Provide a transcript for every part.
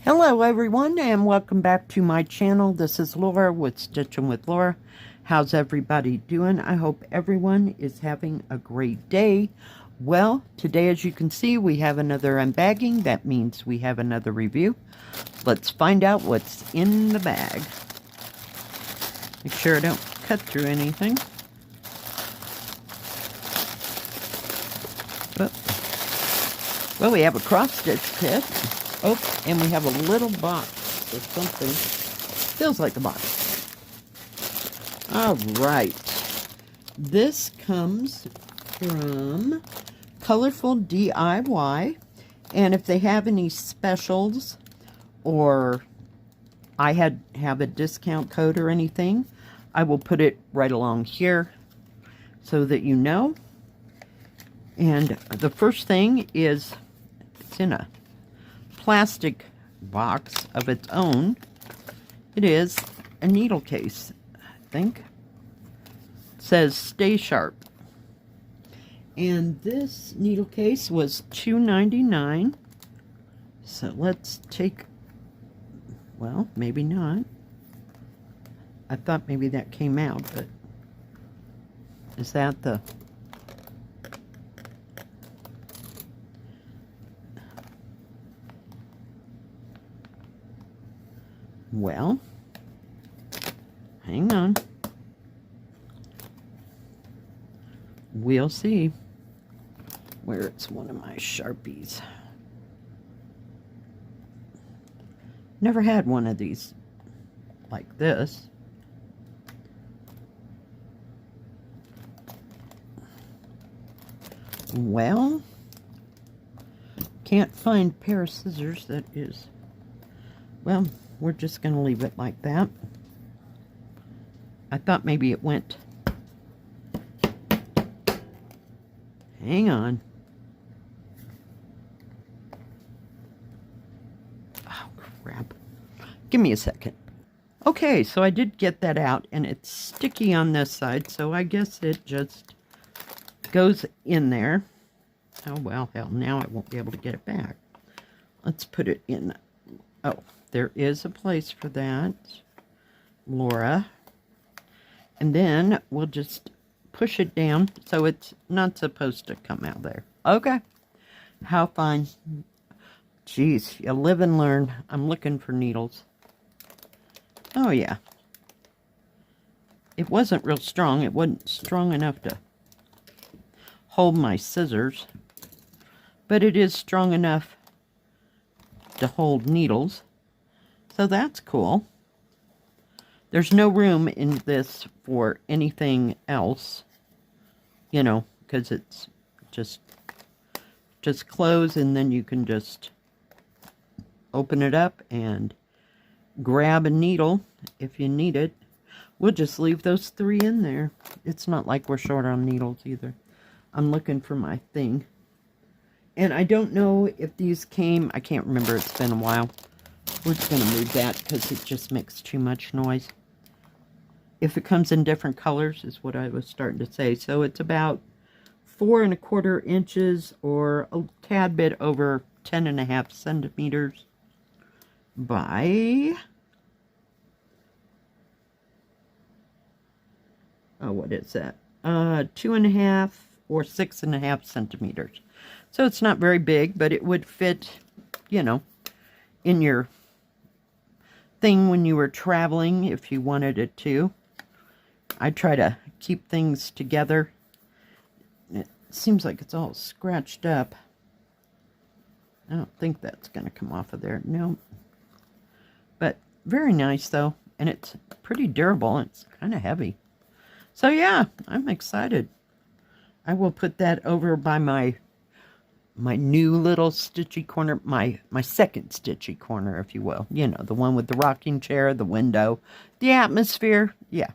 Hello everyone and welcome back to my channel. This is Laura with Stitching with Laura. How's everybody doing? I hope everyone is having a great day. Well, today as you can see we have another unbagging. That means we have another review. Let's find out what's in the bag. Make sure I don't cut through anything. Well, we have a cross-stitch kit. Oh, and we have a little box or something. Feels like a box. All right. This comes from ColorfulDIY. And if they have any specials or I have a discount code or anything, I will put it right along here so that you know. And the first thing is it's in a plastic box of its own. It is a needle case, I think. It says Stay Sharp. And this needle case was $2.99. So let's take, well, maybe not. I thought maybe that came out, but is that the... Well, hang on. We'll see. Where it's one of my Sharpies. Never had one of these like this. Well, can't find a pair of scissors that is, well, we're just going to leave it like that. I thought maybe it went. Hang on. Oh, crap. Give me a second. Okay, so I did get that out, and it's sticky on this side, so I guess it just goes in there. Oh, well, hell, now I won't be able to get it back. Let's put it in. Oh. There is a place for that, Laura. And then we'll just push it down so it's not supposed to come out there. Okay. How fine. Jeez, you live and learn. I'm looking for needles. Oh, yeah. It wasn't real strong. It wasn't strong enough to hold my scissors. But it is strong enough to hold needles. So that's cool. There's no room in this for anything else, you know, because it's just close, and then you can just open it up and grab a needle if you need it. We'll just leave those 3 in there. It's not like we're short on needles either. I'm looking for my thing. And I don't know if these came, I can't remember, it's been a while. We're just going to move that because it just makes too much noise. If it comes in different colors is what I was starting to say. So it's about 4 1/4 inches or a tad bit over 10.5 centimeters by, oh, what is that? 2.5 or 6.5 centimeters. So it's not very big, but it would fit, you know, in your thing when you were traveling if you wanted it to. I try to keep things together. It seems like it's all scratched up. I don't think that's going to come off of there. No. But very nice though. And it's pretty durable. It's kind of heavy. So yeah, I'm excited. I will put that over by my new little stitchy corner, my second stitchy corner, if you will. You know, the one with the rocking chair, the window, the atmosphere. Yeah.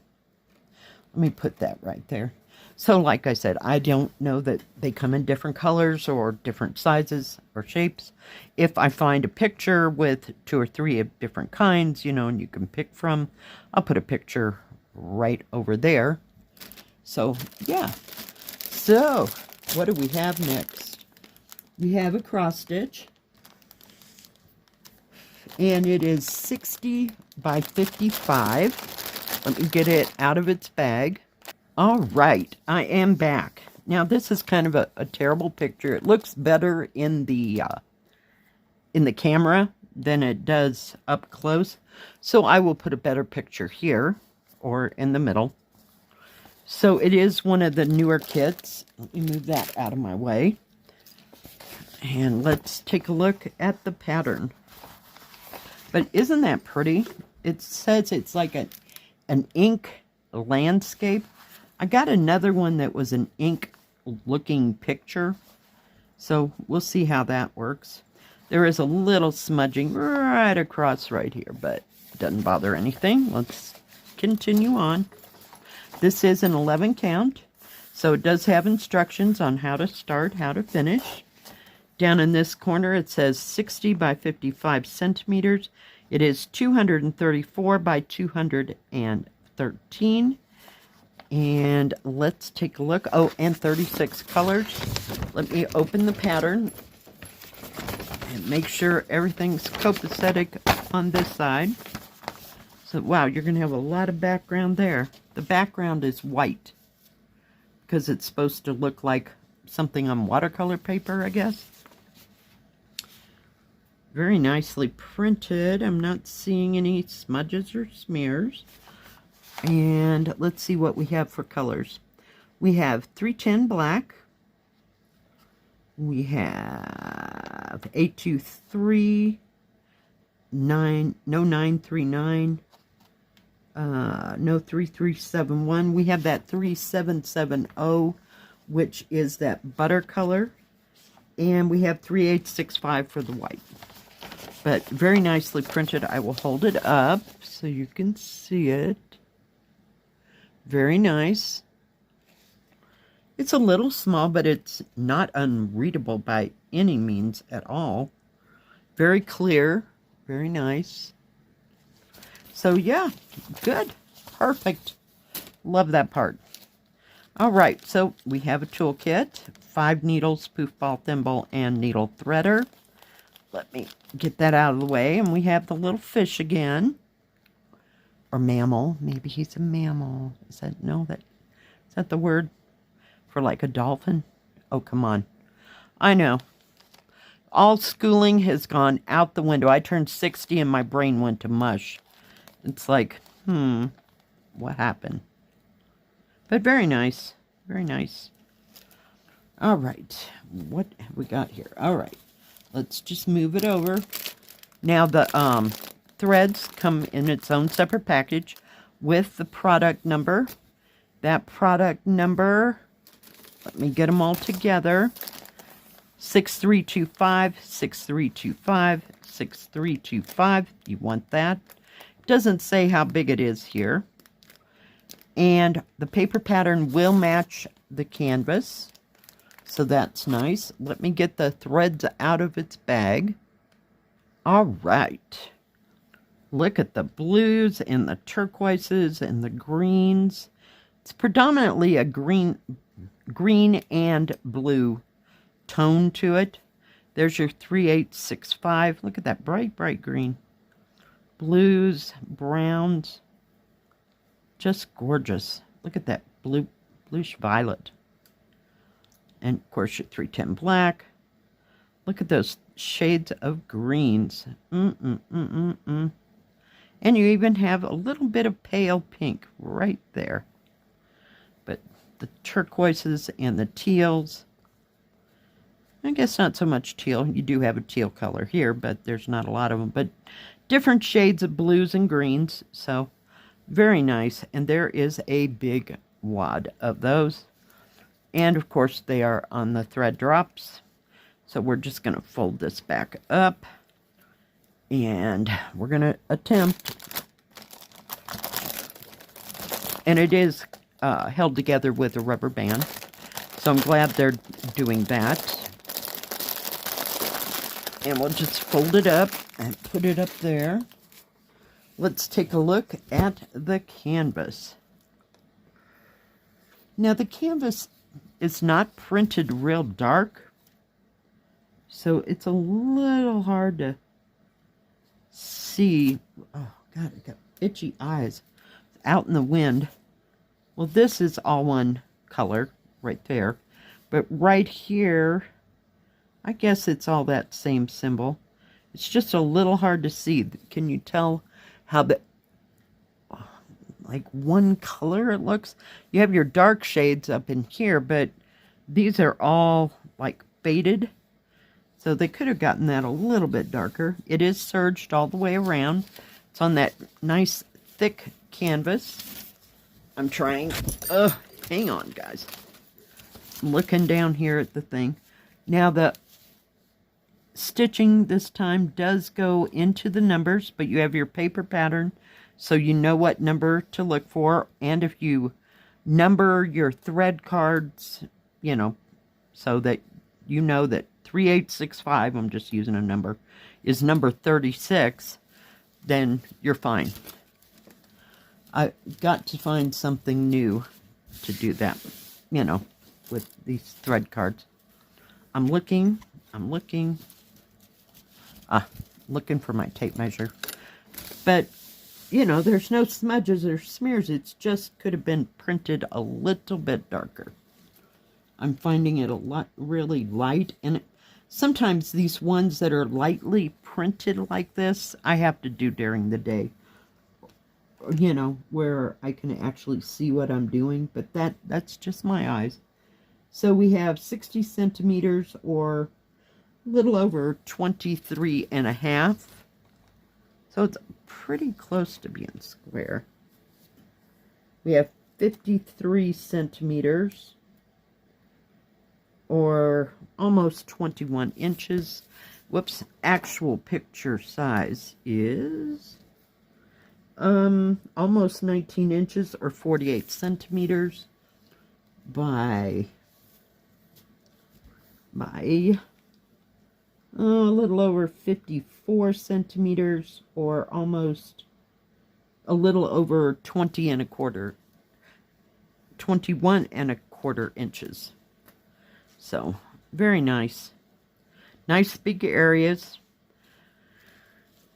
Let me put that right there. So like I said, I don't know that they come in different colors or different sizes or shapes. If I find a picture with 2 or 3 of different kinds, you know, and you can pick from, I'll put a picture right over there. So, yeah. So, what do we have next? We have a cross stitch. And it is 60 by 55. Let me get it out of its bag. All right, I am back. Now, this is kind of a terrible picture. It looks better in the camera than it does up close. So I will put a better picture here or in the middle. So it is one of the newer kits. Let me move that out of my way. And let's take a look at the pattern. But isn't that pretty? It says it's like an ink landscape. I got another one that was an ink looking picture. So we'll see how that works. There is a little smudging right across right here, but it doesn't bother anything. Let's continue on. This is an 11 count, so it does have instructions on how to start, how to finish. Down in this corner, it says 60 by 55 centimeters. It is 234 by 213. And let's take a look. Oh, and 36 colors. Let me open the pattern and make sure everything's copacetic on this side. So, wow, you're going to have a lot of background there. The background is white because it's supposed to look like something on watercolor paper, I guess. Very nicely printed. I'm not seeing any smudges or smears. And let's see what we have for colors. We have 310 black. We have 823, 939, no 3371. We have that 3770, which is that butter color. And we have 3865 for the white. But very nicely printed. I will hold it up so you can see it. Very nice. It's a little small, but it's not unreadable by any means at all. Very clear. Very nice. So yeah, good. Perfect. Love that part. All right, so we have a toolkit. 5 needles, poof ball thimble, and needle threader. Let me get that out of the way. And we have the little fish again. Or mammal. Maybe he's a mammal. Is that, no, is that the word for like a dolphin? Oh, come on. I know. All schooling has gone out the window. I turned 60 and my brain went to mush. It's like, what happened? But very nice. Very nice. All right. What have we got here? All right. Let's just move it over. Now the threads come in its own separate package with the product number. That product number, let me get them all together. 6325, 6325, 6325. You want that. It doesn't say how big it is here. And the paper pattern will match the canvas. So that's nice. Let me get the threads out of its bag. All right. Look at the blues and the turquoises and the greens. It's predominantly a green and blue tone to it. There's your 3865. Look at that bright, bright green. Blues, browns. Just gorgeous. Look at that bluish violet. And of course your 310 black. Look at those shades of greens. And you even have a little bit of pale pink right there. But the turquoises and the teals. I guess not so much teal. You do have a teal color here, but there's not a lot of them. But different shades of blues and greens. So very nice. And there is a big wad of those. And of course they are on the thread drops. So we're just going to fold this back up. And we're going to attempt. And it is held together with a rubber band. So I'm glad they're doing that. And we'll just fold it up and put it up there. Let's take a look at the canvas. Now the canvas is not printed real dark. So it's a little hard to see. Oh, God, I got itchy eyes. Out in the wind. Well, this is all one color right there. But right here, I guess it's all that same symbol. It's just a little hard to see. Can you tell how the, like one color it looks? You have your dark shades up in here, but these are all like faded. So they could have gotten that a little bit darker. It is serged all the way around. It's on that nice thick canvas. I'm trying. Hang on, guys. I'm looking down here at the thing. Now the stitching this time does go into the numbers, but you have your paper pattern, so you know what number to look for. And if you number your thread cards, you know, so that you know that 3865, I'm just using a number, is number 36, then you're fine. I got to find something new to do that, you know, with these thread cards. I'm looking for my tape measure. But, you know, there's no smudges or smears. It's just could have been printed a little bit darker. I'm finding it a lot really light, and sometimes these ones that are lightly printed like this, I have to do during the day. You know, where I can actually see what I'm doing, but that's just my eyes. So we have 60 centimeters, or a little over 23 and a half. So it's pretty close to being square. We have 53 centimeters, or almost 21 inches. Whoops, actual picture size is almost 19 inches, or 48 centimeters by a little over 54 centimeters, or almost a little over 21 and a quarter inches. So very nice. Nice big areas.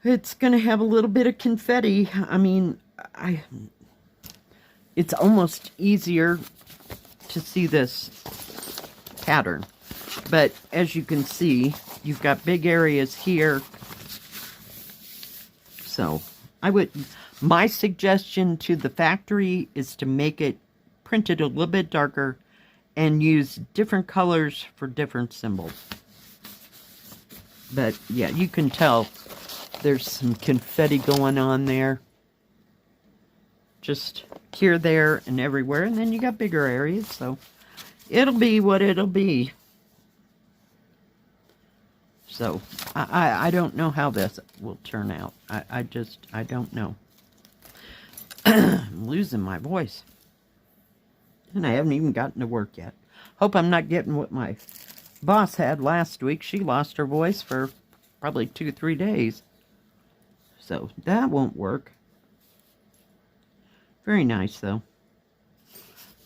It's going to have a little bit of confetti. I mean, it's almost easier to see this pattern. But as you can see, you've got big areas here. So my suggestion to the factory is to make it printed a little bit darker and use different colors for different symbols. But yeah, you can tell there's some confetti going on there. Just here, there, and everywhere. And then you got bigger areas, so it'll be what it'll be. So, I don't know how this will turn out. I don't know. I'm losing my voice. And I haven't even gotten to work yet. Hope I'm not getting what my boss had last week. She lost her voice for probably 2-3 days. So that won't work. Very nice, though.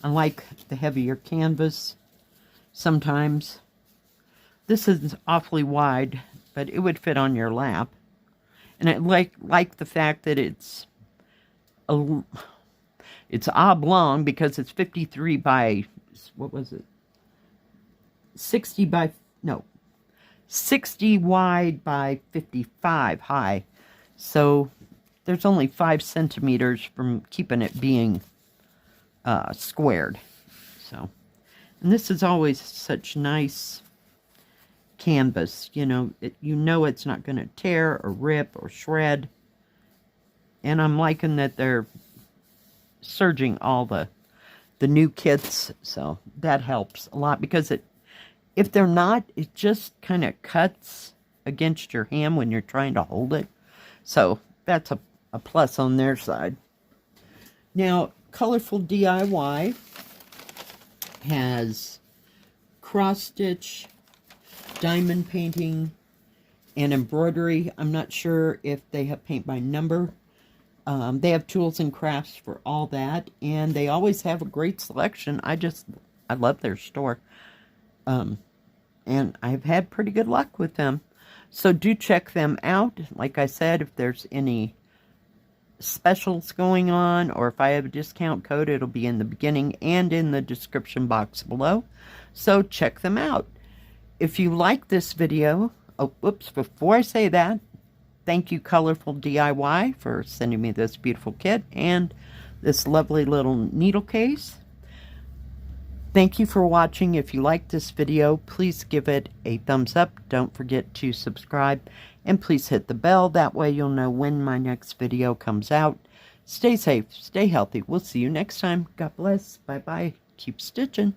I like the heavier canvas sometimes. This is awfully wide, but it would fit on your lap. And I like the fact that it's oblong, because it's 53 by, what was it? 60 wide by 55 high. So there's only 5 centimeters from keeping it being squared. So, and this is always such nice canvas. You know, it's not going to tear or rip or shred. And I'm liking that they're serging all the new kits, so that helps a lot, because if they're not, it just kind of cuts against your hand when you're trying to hold it. So that's a plus on their side. Now, ColorfulDIY has cross-stitch, diamond painting, and embroidery. I'm not sure if they have paint by number. They have tools and crafts for all that, and they always have a great selection. I love their store. And I've had pretty good luck with them. So do check them out. Like I said, if there's any specials going on, or if I have a discount code, it'll be in the beginning and in the description box below. So check them out. If you like this video, oh, whoops, before I say that, thank you ColorfulDIY for sending me this beautiful kit and this lovely little needle case. Thank you for watching. If you like this video, please give it a thumbs up. Don't forget to subscribe, and please hit the bell. That way you'll know when my next video comes out. Stay safe, stay healthy. We'll see you next time. God bless. Bye-bye. Keep stitching.